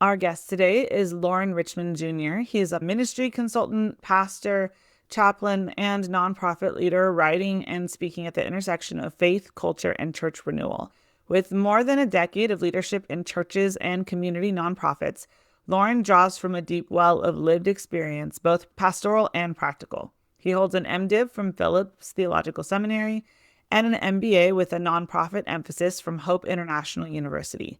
Our guest today is Loren Richmond Jr. He is a ministry consultant, pastor, chaplain, and nonprofit leader, writing and speaking at the intersection of faith, culture, and church renewal. With more than a decade of leadership in churches and community nonprofits, Loren draws from a deep well of lived experience, both pastoral and practical. He holds an MDiv from Phillips Theological Seminary and an MBA with a nonprofit emphasis from Hope International University.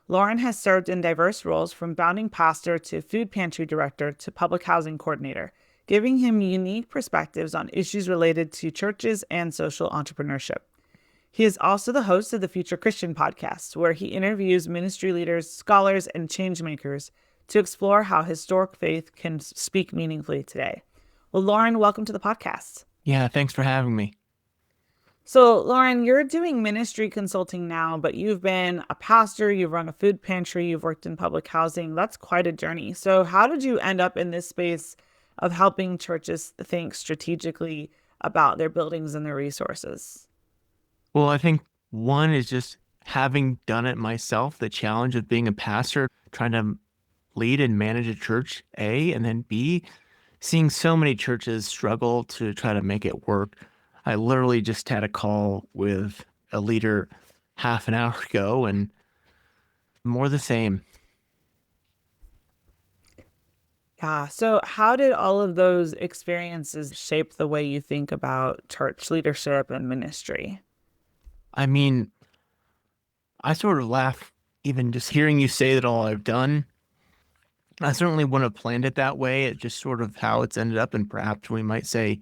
Loren has served in diverse roles from founding pastor to food pantry director to public housing coordinator, giving him unique perspectives on issues related to churches and social entrepreneurship. He is also the host of the Future Christian podcast, where he interviews ministry leaders, scholars, and changemakers to explore how historic faith can speak meaningfully today. Well, Loren, welcome to the podcast. Yeah, thanks for having me. So, Loren, you're doing ministry consulting now, but you've been a pastor, you've run a food pantry, you've worked in public housing. That's quite a journey. So, how did you end up in this space of helping churches think strategically about their buildings and their resources? Well, I think one is just having done it myself, the challenge of being a pastor, trying to lead and manage a church, A, and then B, seeing so many churches struggle to try to make it work. I literally just had a call with a leader half an hour ago and more the same. Yeah. So, how did all of those experiences shape the way you think about church leadership and ministry? I mean, I sort of laugh even just hearing you say that all I've done. I certainly wouldn't have planned it that way. It's just sort of how it's ended up. And perhaps we might say,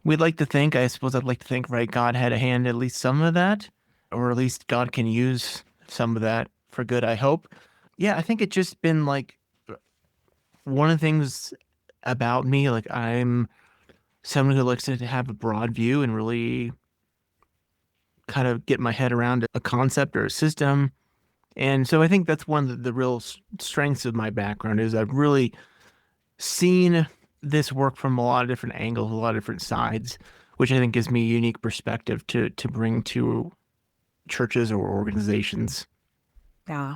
we'd like to think, I suppose I'd like to think, right, God had a hand in at least some of that, or at least God can use some of that for good, I hope. Yeah, I think it's just been like one of the things about me, like I'm someone who likes to have a broad view and really kind of get my head around a concept or a system. And so I think that's one of the real strengths of my background is I've really seen this work from a lot of different angles, a lot of different sides, which I think gives me a unique perspective to bring to churches or organizations. Yeah.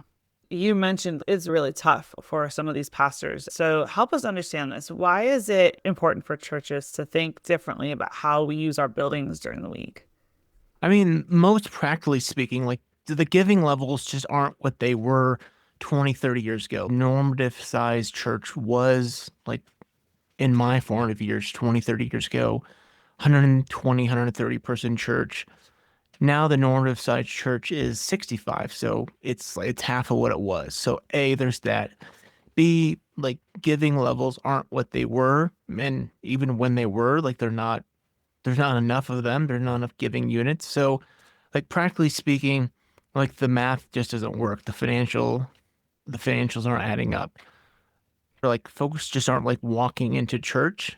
You mentioned it's really tough for some of these pastors. So help us understand this. Why is it important for churches to think differently about how we use our buildings during the week? I mean, most practically speaking, like the giving levels just aren't what they were 20, 30 years ago. Normative size church was like in my formative years, 20, 30 years ago, 120, 130 person church. Now the normative size church is 65. So it's half of what it was. So A, there's that. B, like giving levels aren't what they were. And even when they were, like there's not enough of them. There's not enough giving units. So like practically speaking, like the math just doesn't work. The financials aren't adding up. Or like folks just aren't like walking into church.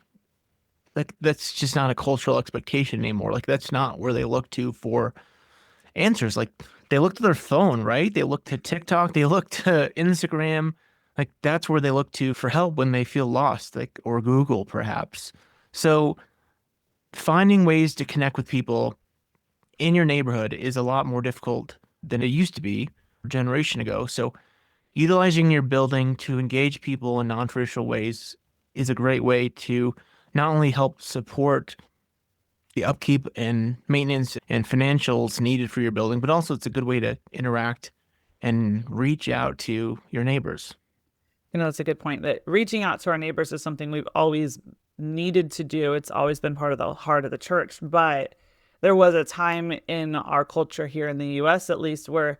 Like that's just not a cultural expectation anymore. Like that's not where they look to for answers. Like they look to their phone, right? They look to TikTok, they look to Instagram. Like that's where they look to for help when they feel lost, like or Google perhaps. So finding ways to connect with people in your neighborhood is a lot more difficult than it used to be a generation ago. So utilizing your building to engage people in non-traditional ways is a great way to not only help support the upkeep and maintenance and financials needed for your building, but also it's a good way to interact and reach out to your neighbors. That's a good point that reaching out to our neighbors is something we've always needed to do. It's always been part of the heart of the church. But there was a time in our culture here in the US, at least, where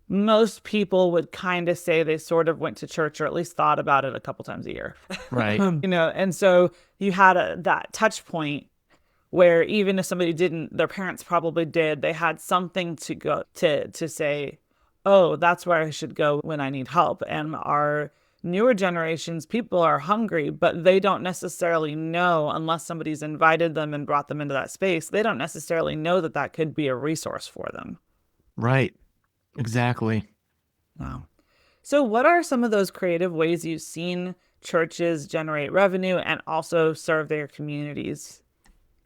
most people would kind of say they sort of went to church or at least thought about it a couple times a year. Right. And so you had that touch point where even if somebody didn't, their parents probably did, they had something to go to say, oh, that's where I should go when I need help. And our newer generations, people are hungry, but they don't necessarily know unless somebody's invited them and brought them into that space. They don't necessarily know that that could be a resource for them. Right. Exactly. Wow. So, what are some of those creative ways you've seen churches generate revenue and also serve their communities?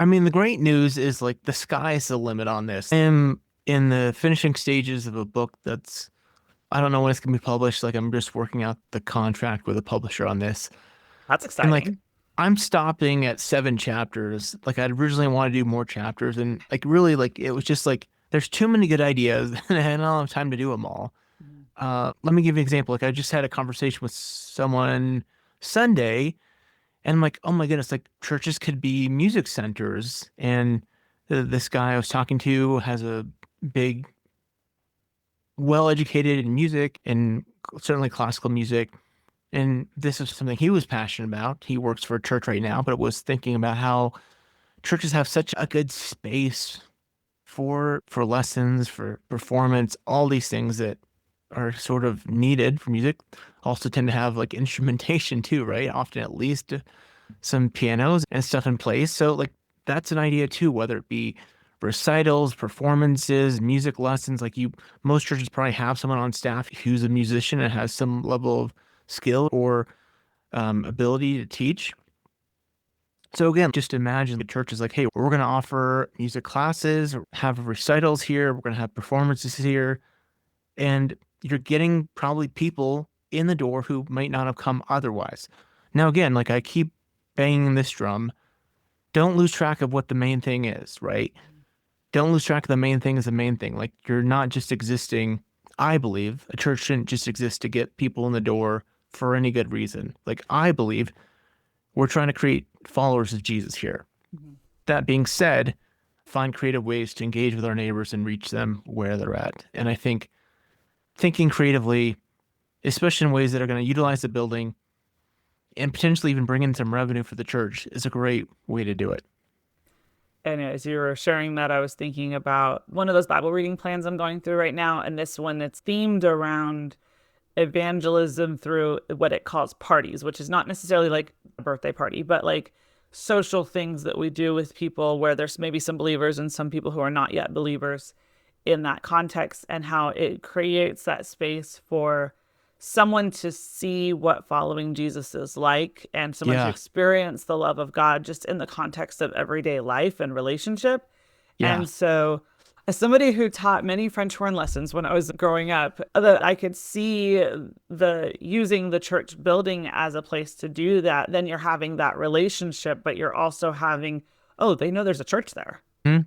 I mean, the great news is like the sky is the limit on this. I am in the finishing stages of a book that's I don't know when it's gonna be published. Like I'm just working out the contract with the publisher on this. That's And like exciting. I'm stopping at 7 chapters. Like I originally wanted to do more chapters, and like really like it was just like there's too many good ideas and I don't have time to do them all. Mhm. Let me give you an example. Like I just had a conversation with someone Sunday, and I'm like, oh my goodness, like churches could be music centers. And this guy I was talking to has a big, well-educated in music and certainly classical music. And this is something he was passionate about. He works for a church right now, but was thinking about how churches have such a good space for lessons, for performance, all these things that are sort of needed for music. Also tend to have like instrumentation too, right? Often at least some pianos and stuff in place. So like that's an idea too, whether it be recitals, performances, music lessons. Like you, most churches probably have someone on staff who's a musician and has some level of skill or ability to teach. So again, just imagine the church is like, hey, we're going to offer music classes, have recitals here, we're going to have performances here, and you're getting probably people in the door who might not have come otherwise. Now, again, like I keep banging this drum, don't lose track of what the main thing is, right? Don't lose track of the main thing is the main thing. Like you're not just existing. I believe a church shouldn't just exist to get people in the door for any good reason. Like I believe we're trying to create followers of Jesus here. Mhm. That being said, find creative ways to engage with our neighbors and reach them where they're at. And I think thinking creatively, especially in ways that are going to utilize the building and potentially even bring in some revenue for the church, is a great way to do it. And as you were sharing that, I was thinking about one of those Bible reading plans I'm going through right now. And this one that's themed around evangelism through what it calls parties, which is not necessarily like a birthday party, but like social things that we do with people where there's maybe some believers and some people who are not yet believers in that context, and how it creates that space for someone to see what following Jesus is like and someone to Yeah. experience the love of God just in the context of everyday life and relationship. Yeah. And so, as somebody who taught many French horn lessons when I was growing up, that I could see the using the church building as a place to do that. Then you're having that relationship, but you're also having, oh, they know there's a church there. So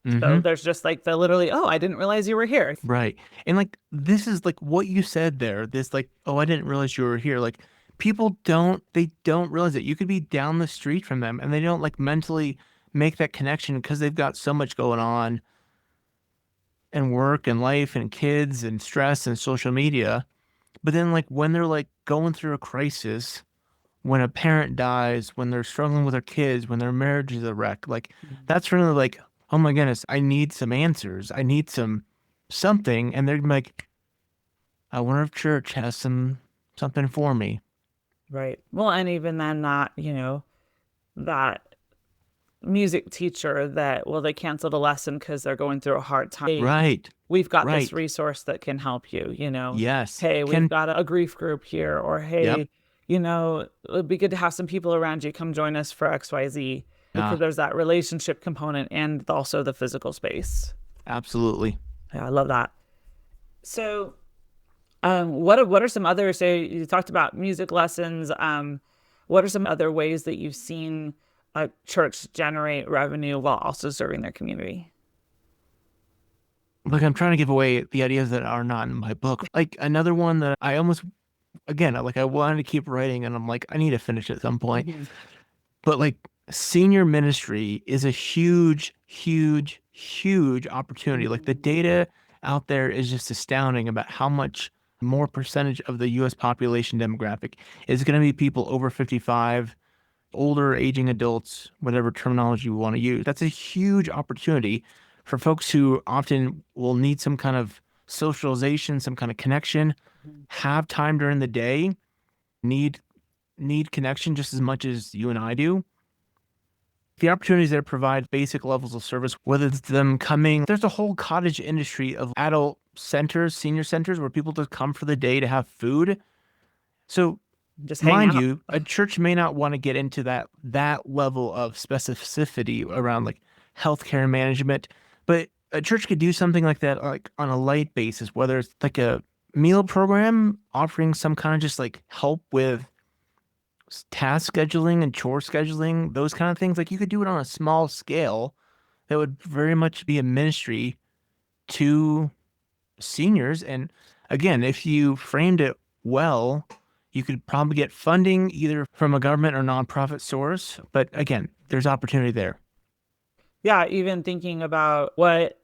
Mm-hmm. there's just like the literally, oh, I didn't realize you were here. Right. And like this is like what you said there. This like, oh, I didn't realize you were here. Like people don't realize it. You could be down the street from them and they don't like mentally make that connection because they've got so much going on and work and life and kids and stress and social media. But then like when they're like going through a crisis, when a parent dies, when they're struggling with their kids, when their marriage is a wreck, like that's really like, oh my goodness, I need some answers. I need something. And they're like, I wonder if church has something for me. Right. Well, and even then, that, that music teacher that, well, they canceled a lesson because they're going through a hard time. Hey, Right. we've got this Right. resource that can help you. Yes. Hey, we've Can got a grief group here, or yep. hey, it'd be good to have some people around you come join us for XYZ, because Ah, there's that relationship component and also the physical space. absolutely. Yeah, I love that. So, what are some other, so you talked about music lessons. What are some other ways that you've seen a church generate revenue while also serving their community? Like I'm trying to give away the ideas that are not in my book. Like another one that I almost again, like I wanted to keep writing and I'm like, I need to finish at some point. Mhm. But like senior ministry is a huge, huge, huge opportunity. Like the Mhm. data out there is just astounding about how much more percentage of the US population demographic is going to be people over 55, older aging adults, whatever terminology we want to use. That's a huge opportunity for folks who often will need some kind of socialization, some kind of connection, have time during the day, need connection just as much as you and I do. The opportunities there provide basic levels of service, whether it's them coming, there's a whole cottage industry of adult centers, senior centers where people just come for the day to have food. So Just hang mind out. you, a church may not want to get into that level of specificity around like healthcare management, but a church could do something like that, like on a light basis, whether it's like a meal program, offering some kind of just like help with task scheduling and chore scheduling, those kind of things. Like you could do it on a small scale that would very much be a ministry to seniors. And again, if you framed it well, you could probably get funding either from a government or nonprofit source. But again, there's opportunity there. Yeah, even thinking about what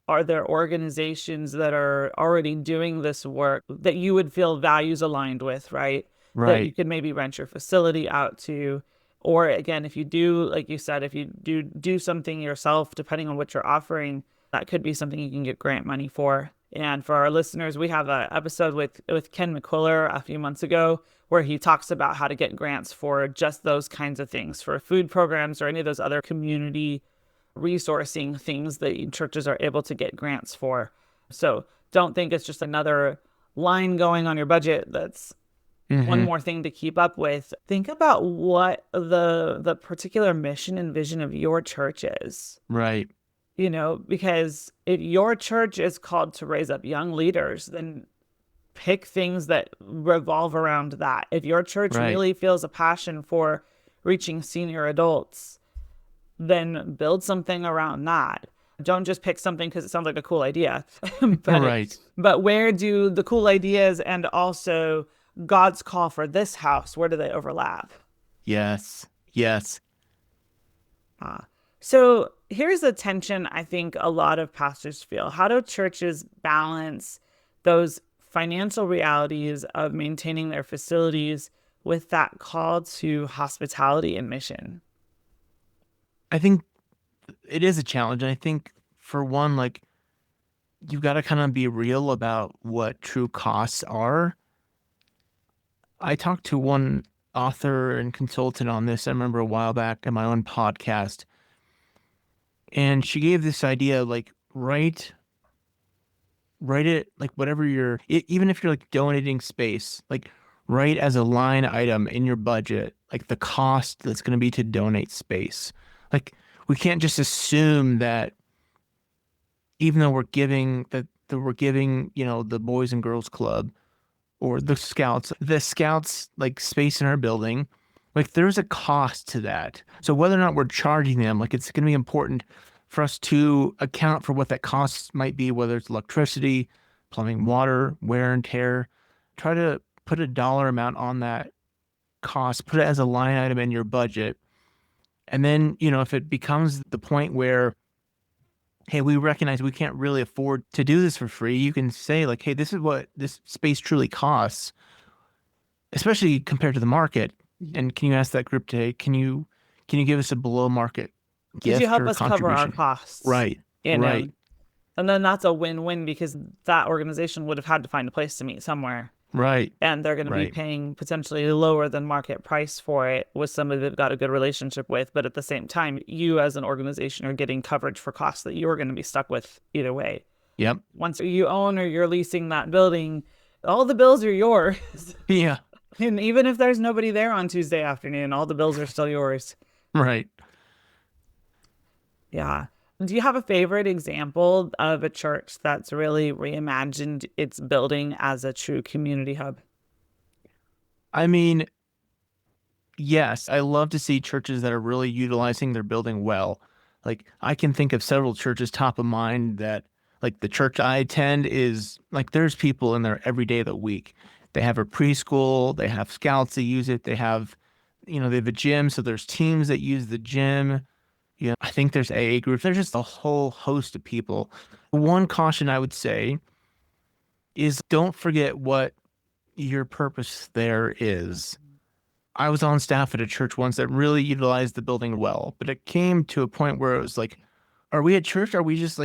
are there organizations that are already doing this work that you would feel values aligned with, right? That you Right. could maybe rent your facility out to. Or again, if you do, like you said, if you do something yourself, depending on what you're offering, that could be something you can get grant money for. And for our listeners, we have an episode with Ken McQuiller a few months ago where he talks about how to get grants for just those kinds of things, for food programs or any of those other community resourcing things that churches are able to get grants for. So don't think it's just another line going on your budget that's one Hmm. more thing to keep up with. Think about what the particular mission and vision of your church is. Right. Because if your church is called to raise up young leaders, then pick things that revolve around that. If your church Right. really feels a passion for reaching senior adults, then build something around that. Don't just pick something because it sounds like a cool idea. but Right. but where do the cool ideas and also God's call for this house, where do they overlap? Yes. Yes. So here's the tension I think a lot of pastors feel. How do churches balance those financial realities of maintaining their facilities with that call to hospitality and mission? I think it is a challenge. I think for one, like you've got to kind of be real about what true costs are. I talked to one author and consultant on this, I remember a while back in my own podcast, and she gave this idea like write it like whatever even if you're like donating space, like write as a line item in your budget, like the cost that's going to be to donate space. Like we can't just assume that even though we're giving, the Boys and Girls Club or the scouts like space in our building, like there's a cost to that. So whether or not we're charging them, like it's going to be important for us to account for what that cost might be, whether it's electricity, plumbing, water, wear and tear. Try to put a dollar amount on that cost, put it as a line item in your budget. And then, if it becomes the point where, hey, we recognize we can't really afford to do this for free, you can say like, hey, this is what this space truly costs, especially compared to the market. And can you ask that group today, can you give us a below market Could you gift help or us cover our contribution? costs? Right, You know, right, and then that's a win-win because that organization would have had to find a place to meet somewhere. right, And they're going to be right. paying potentially lower than market price for it with somebody they've got a good relationship with. But at the same time, you as an organization are getting coverage for costs that you're going to be stuck with either way. Yep. Once you own or you're leasing that building, all the bills are yours. Yeah, And even if there's nobody there on Tuesday afternoon, all the bills are still yours. right. Yeah. Do you have a favorite example of a church that's really reimagined its building as a true community hub? I mean, yes, I love to see churches that are really utilizing their building well. Like I can think of several churches top of mind that like the church I attend is like there's people in there every day of the week. They have a preschool, they have scouts that use it, they have a gym, so there's teams that use the gym. Yeah, I think there's AA groups. There's just a whole host of people. One caution I would say is don't forget what your purpose there is. I was on staff at a church once that really utilized the building well, but it came to a point where it was like, are we at church? Are we just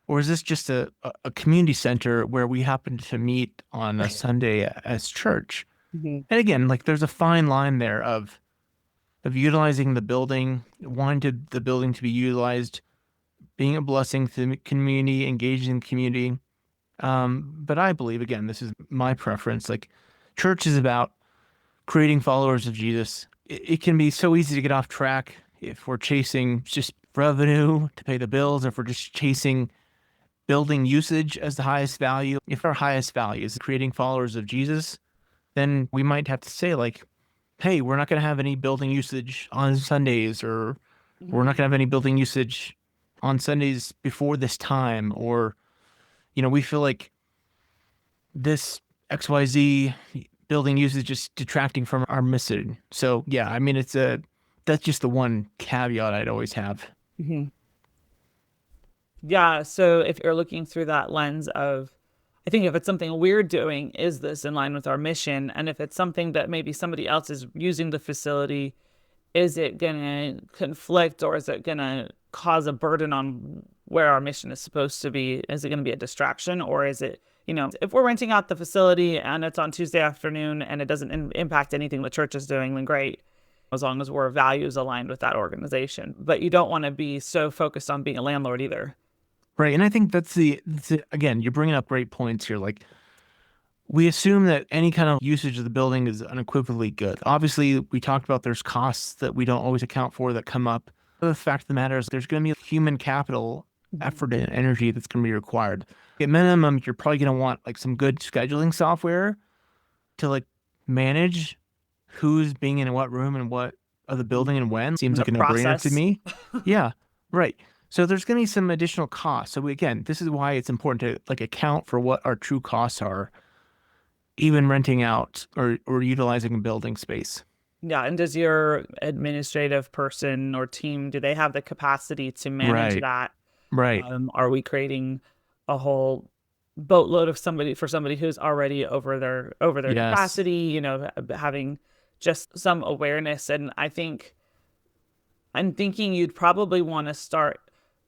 or is this just a community center where we happen to meet on a Sunday as church? Mhm. And again, like there's a fine line there of utilizing the building, wanting the building to be utilized, being a blessing to the community, engaging the community. But I believe, again, this is my preference. Like, church is about creating followers of Jesus. It can be so easy to get off track if we're chasing just revenue to pay the bills, or if we're just chasing building usage as the highest value, if our highest value is creating followers of Jesus, then we might have to say like, hey, we're not going to have any building usage on Sundays, or we're not going to have any building usage on Sundays before this time, or, we feel like this XYZ building usage is detracting from our mission. So yeah, I mean, that's just the one caveat I'd always have. Mm-hmm. Yeah. So if you're looking through that lens of, I think if it's something we're doing, is this in line with our mission? And if it's something that maybe somebody else is using the facility, is it going to conflict, or is it going to cause a burden on where our mission is supposed to be? Is it going to be a distraction, or is it, if we're renting out the facility and it's on Tuesday afternoon and it doesn't impact anything the church is doing, then great, as long as we're values aligned with that organization. But you don't want to be so focused on being a landlord either. Right. And I think that's again, you're bringing up great points here. Like, we assume that any kind of usage of the building is unequivocally good. Obviously, we talked about there's costs that we don't always account for that come up. But the fact of the matter is there's going to be human capital, effort, and energy that's going to be required. At minimum, you're probably going to want like some good scheduling software to like manage who's being in what room and what of the building and when. Seems like a no-brainer to me. Yeah, right. So there's going to be some additional costs. So again, this is why it's important to like account for what our true costs are, even renting out or utilizing a building space. Yeah. And does your administrative person or team, do they have the capacity to manage that? Right. Are we creating a whole boatload of somebody who's already over their Yes. capacity, having just some awareness? And I'm thinking you'd probably want to start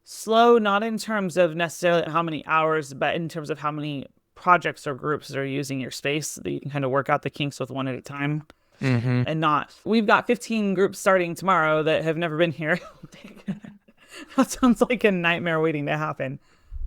slow, not in terms of necessarily how many hours, but in terms of how many projects or groups that are using your space, so that you can kind of work out the kinks with one at a time. Mm-hmm. And not, we've got 15 groups starting tomorrow that have never been here. That sounds like a nightmare waiting to happen.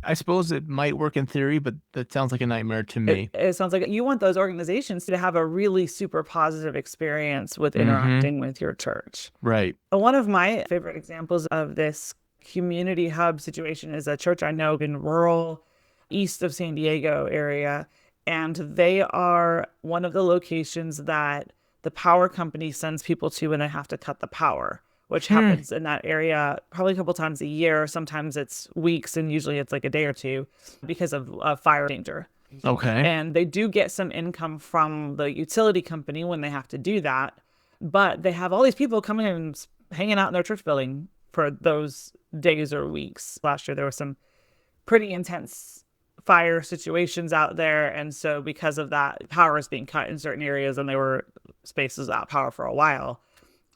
I suppose it might work in theory, but that sounds like a nightmare to me. It sounds like you want those organizations to have a really super positive experience with interacting with your church. Right. One of my favorite examples of this community hub situation is a church I know in rural east of San Diego area. And they are one of the locations that the power company sends people to when they have to cut the power, which happens in that area probably a couple times a year. Sometimes it's weeks, and usually it's like a day or two because of fire danger. Okay. And they do get some income from the utility company when they have to do that. But they have all these people coming and hanging out in their church building for those days or weeks. Last year, there were some pretty intense fire situations out there. And so because of that, power is being cut in certain areas, and there were spaces without power for a while.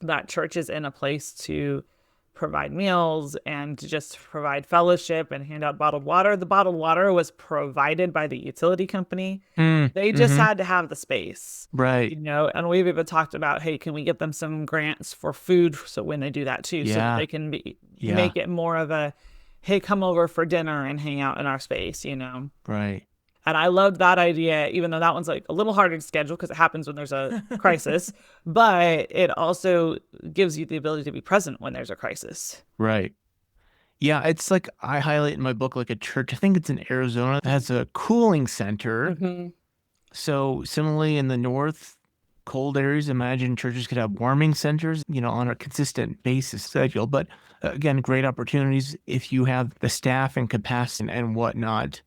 That church is in a place to provide meals and to just provide fellowship and hand out bottled water. The bottled water was provided by the utility company. They just had to have the space. Right. And we've even talked about, hey, can we get them some grants for food? So when they do that too, so that they can make it more of a, hey, come over for dinner and hang out in our space, Right. And I loved that idea, even though that one's like a little harder to schedule because it happens when there's a crisis, but it also gives you the ability to be present when there's a crisis. Right. Yeah, it's like I highlight in my book like a church, I think it's in Arizona, that has a cooling center. So similarly in the north, cold areas, imagine churches could have warming centers, on a consistent basis schedule. But again, great opportunities if you have the staff and capacity and whatnot.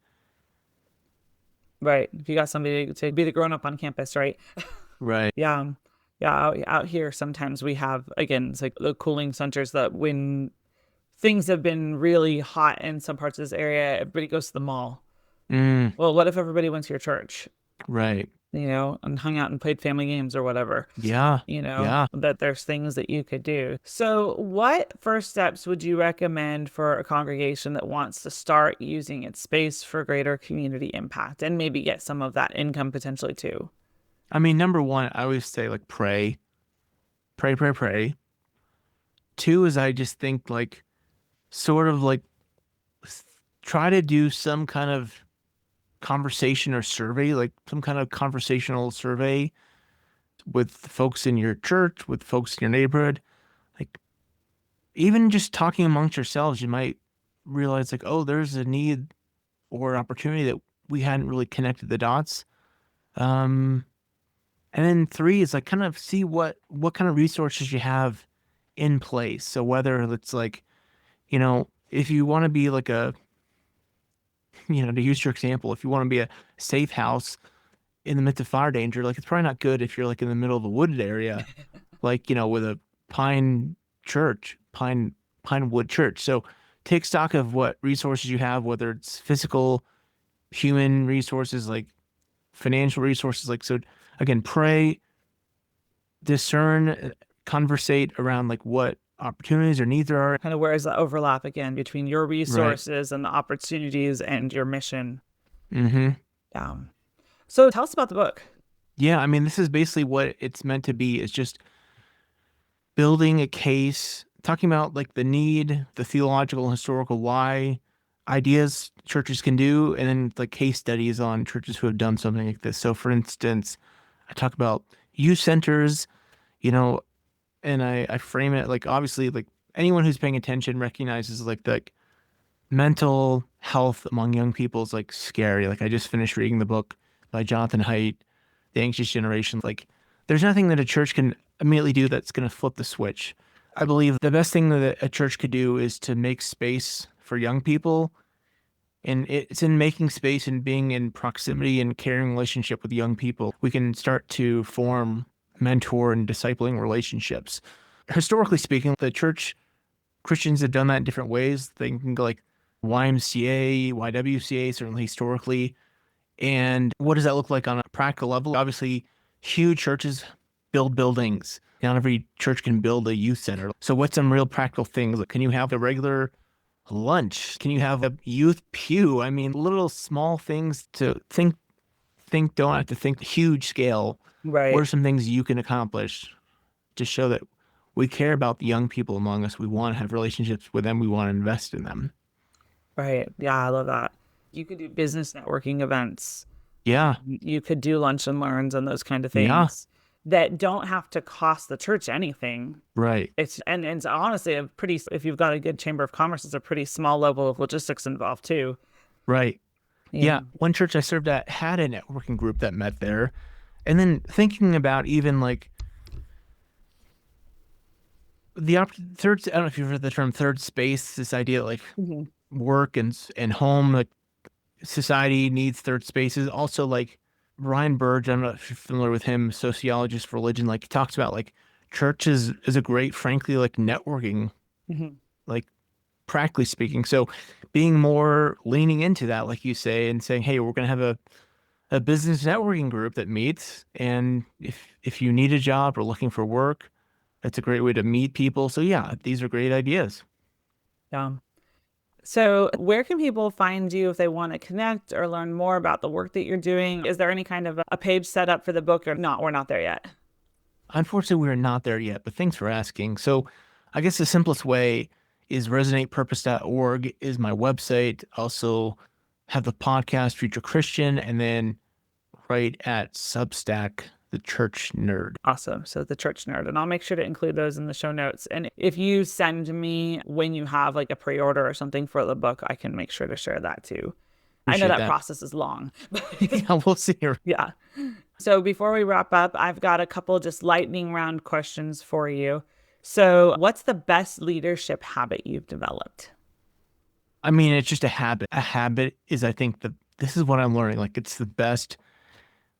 Right. If you got somebody to be the grown-up on campus, right? Right. Yeah. Out here, sometimes we have, again, it's like the cooling centers that when things have been really hot in some parts of this area, everybody goes to the mall. Well, what if everybody went to your church? Right. And hung out and played family games or whatever. Yeah. That there's things that you could do. So what first steps would you recommend for a congregation that wants to start using its space for greater community impact and maybe get some of that income potentially too? I mean, number one, I always say like pray. Pray. Two is I just think like sort of like try to do some kind of conversation or survey, like some kind of conversational survey with folks in your church, with folks in your neighborhood. Like even just talking amongst yourselves, you might realize like, oh, there's a need or opportunity that we hadn't really connected the dots. And then 3 is like kind of see what kind of resources you have in place. So whether it's like, if you want to be like to use your example, if you want to be a safe house in the midst of fire danger, like it's probably not good if you're like in the middle of a wooded area, like, with a pine church, pine wood church. So take stock of what resources you have, whether it's physical, human resources, like financial resources. Like, so again, pray, discern, conversate around like what opportunities or needs there are. Kind of where is the overlap again between your Right. resources and the opportunities and your mission? Mm-hmm. So tell us about the book. Yeah. I mean, this is basically what it's meant to be. It's just building a case, talking about like the need, the theological and historical why, ideas churches can do, and then like case studies on churches who have done something like this. So for instance, I talk about youth centers, you know, and I frame it like obviously like anyone who's paying attention recognizes like the mental health among young people is like scary. Like I just finished reading the book by Jonathan Haidt, The Anxious Generation. Like there's nothing that a church can immediately do that's going to flip the switch. I believe the best thing that a church could do is to make space for young people. And it's in making space and being in proximity and caring relationship with young people, we can start to form mentor and discipling relationships. Historically speaking, the church, Christians have done that in different ways. They can go like YMCA, YWCA, certainly historically. And what does that look like on a practical level? Obviously, huge churches build buildings. Not every church can build a youth center. So what's some real practical things? Like, can you have a regular lunch? Can you have a youth pew? I mean, little small things to think, don't have to think huge scale. What Right. are some things you can accomplish to show that we care about the young people among us? We want to have relationships with them. We want to invest in them. Right. Yeah, I love that. You could do business networking events. Yeah. You could do lunch and learns and those kind of Yeah. things that don't have to cost the church anything. Right. And it's honestly a pretty, if you've got a good chamber of commerce, it's a pretty small level of logistics involved too. Right. Yeah. Yeah. One church I served at had a networking group that met there. And then thinking about even like the third, I don't know if you've heard the term third space, this idea like Mhm. work and home, like society needs third spaces. Also, like Ryan Burge, I'm not familiar with him, sociologist of religion, like he talks about like church is a great, frankly, like networking, Mhm. like practically speaking. So being more leaning into that, like you say, and saying, hey, we're going to have a business networking group that meets. And if you need a job or looking for work, that's a great way to meet people. So yeah, these are great ideas. Yeah. So, where can people find you if they want to connect or learn more about the work that you're doing? Is there any kind of a page set up for the book or not? We're not there yet. Unfortunately, we're not there yet, but thanks for asking. So I guess the simplest way is resonatepurpose.org is my website. Also have the podcast Future Christian, and then right at Substack, The Church Nerd. Awesome. So, the church nerd. And I'll make sure to include those in the show notes. And if you send me when you have like a pre order or something for the book, I can make sure to share that too. I know Appreciate that that. process is long. Yeah, we'll see here. Yeah. So before we wrap up, I've got a couple just lightning round questions for you. So, what's the best leadership habit you've developed? I mean, it's just a habit. A habit is, I think, this is what I'm learning. Like, it's the best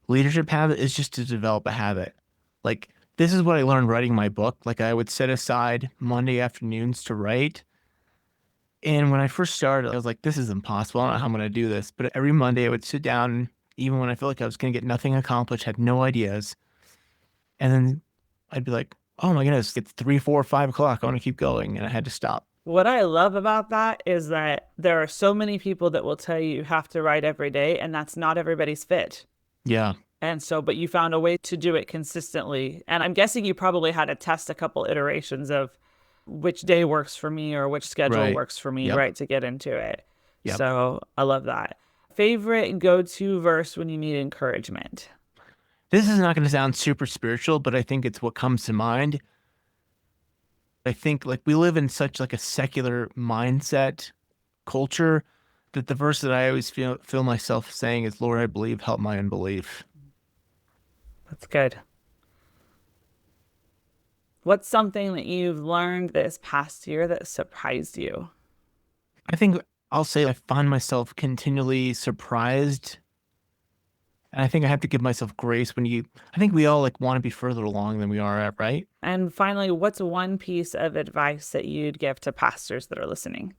leadership habit is just to develop a habit. Like, this is what I learned writing my book. Like, I would set aside Monday afternoons to write. And when I first started, I was like, this is impossible. I don't know how I'm going to do this. But every Monday, I would sit down, even when I felt like I was going to get nothing accomplished, had no ideas. And then I'd be like, oh my goodness, it's 3, 4, 5 o'clock. I want to keep going. And I had to stop. What I love about that is that there are so many people that will tell you you have to write every day, and that's not everybody's fit. Yeah. And so, but you found a way to do it consistently. And I'm guessing you probably had to test a couple iterations of which day works for me or which schedule Right. works for me, Yep. right, to get into it. Yep. So I love that. Favorite go-to verse when you need encouragement? This is not going to sound super spiritual, but I think it's what comes to mind. I think like we live in such like a secular mindset culture That the verse that I always feel myself saying is, Lord, I believe, help my unbelief. That's good. What's something that you've learned this past year that surprised you? I think I'll say I find myself continually surprised. And I think I have to give myself grace I think we all like want to be further along than we are at, right? And finally, what's one piece of advice that you'd give to pastors that are listening?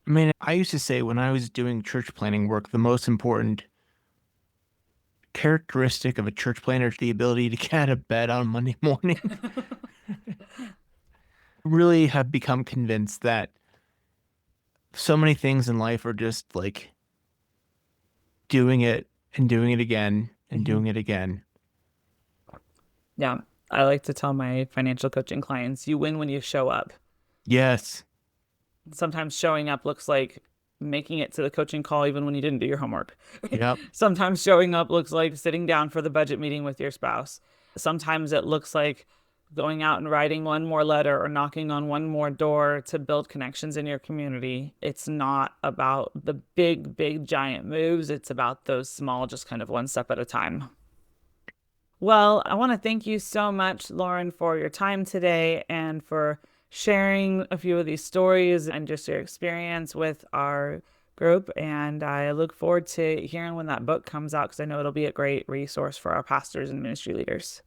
I mean, I used to say when I was doing church planning work, the most important characteristic of a church planner is the ability to get out of bed on Monday morning. Really have become convinced that so many things in life are just like doing it and doing it again and Mhm. doing it again. Yeah. I like to tell my financial coaching clients, you win when you show up. Yes. Sometimes showing up looks like making it to the coaching call even when you didn't do your homework. Yep. Sometimes showing up looks like sitting down for the budget meeting with your spouse. Sometimes it looks like going out and writing one more letter or knocking on one more door to build connections in your community. It's not about the big, big, giant moves. It's about those small, just kind of one step at a time. Well, I want to thank you so much, Loren, for your time today and for sharing a few of these stories and just your experience with our group. And I look forward to hearing when that book comes out because I know it'll be a great resource for our pastors and ministry leaders.